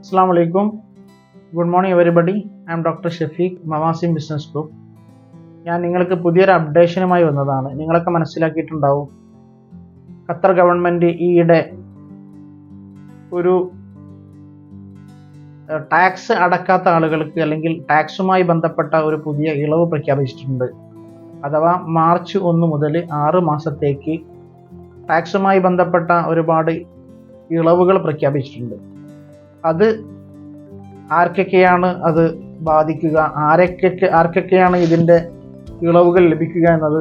Assalamu alaikum. Good morning everybody. I am Dr. Shafiq, Mawasim Business Group. ഞാൻ നിങ്ങൾക്ക് പുതിയൊരു അപ്ഡേഷനുമായി വന്നതാണ്. നിങ്ങളൊക്കെ മനസ്സിലാക്കിയിട്ടുണ്ടാവും, ഖത്തർ ഗവൺമെൻറ് ഈയിടെ ഒരു ടാക്സ് അടക്കാത്ത ആളുകൾക്ക് അല്ലെങ്കിൽ ടാക്സുമായി ബന്ധപ്പെട്ട ഒരു പുതിയ ഇളവ് പ്രഖ്യാപിച്ചിട്ടുണ്ട്. അഥവാ മാർച്ച് 1 മുതൽ 6 മാസത്തേക്ക് ടാക്സുമായി ബന്ധപ്പെട്ട ഒരുപാട് ഇളവുകൾ പ്രഖ്യാപിച്ചിട്ടുണ്ട്. അത് ആർക്കൊക്കെയാണ് അത് ബാധിക്കുക, ആർക്കൊക്കെയാണ് ഇതിൻ്റെ ഇളവുകൾ ലഭിക്കുക എന്നത്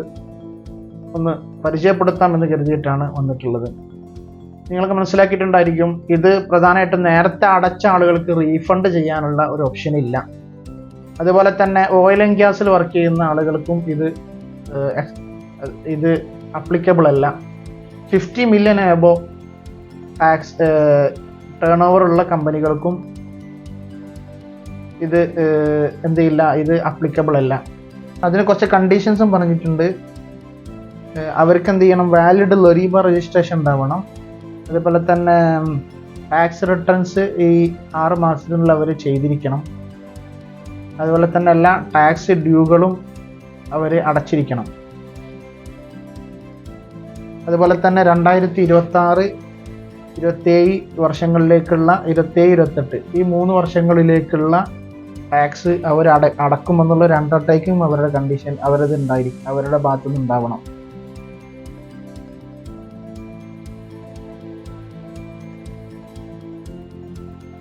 ഒന്ന് പരിചയപ്പെടുത്താമെന്ന് കരുതിയിട്ടാണ് വന്നിട്ടുള്ളത്. നിങ്ങൾക്ക് മനസ്സിലാക്കിയിട്ടുണ്ടായിരിക്കും, ഇത് പ്രധാനമായിട്ടും നേരത്തെ അടച്ച ആളുകൾക്ക് റീഫണ്ട് ചെയ്യാനുള്ള ഒരു ഓപ്ഷൻ ഇല്ല. അതുപോലെ തന്നെ ഓയിൽ ആൻഡ് ഗ്യാസിൽ വർക്ക് ചെയ്യുന്ന ആളുകൾക്കും ഇത് അപ്ലിക്കബിൾ അല്ല. 50 million above tax turn over ഉള്ള കമ്പനികൾക്കും ഇത് ഇത് അപ്ലിക്കബിൾ അല്ല. അതിന് കുറച്ച് കണ്ടീഷൻസും പറഞ്ഞിട്ടുണ്ട്. അവർക്ക് എന്ത് ചെയ്യണം, വാലിഡ് ലൊറീബ രജിസ്ട്രേഷൻ ഉണ്ടാവണം. അതുപോലെ തന്നെ ടാക്സ് റിട്ടേൺസ് ഈ 6 മാസത്തിനുള്ളിൽ അവർ ചെയ്തിരിക്കണം. അതുപോലെ തന്നെ എല്ലാ ടാക്സ് ഡ്യൂകളും അവർ അടച്ചിരിക്കണം. അതുപോലെ തന്നെ 2026-27 വർഷങ്ങളിലേക്കുള്ള 27-28 ഈ 3 വർഷങ്ങളിലേക്കുള്ള ടാക്സ് അവർ അടക്കുമെന്നുള്ള രണ്ടട്ടേക്കും അവരുടെ കണ്ടീഷൻ അവരുടെ ഭാഗത്തുനിന്ന് ഉണ്ടാവണം.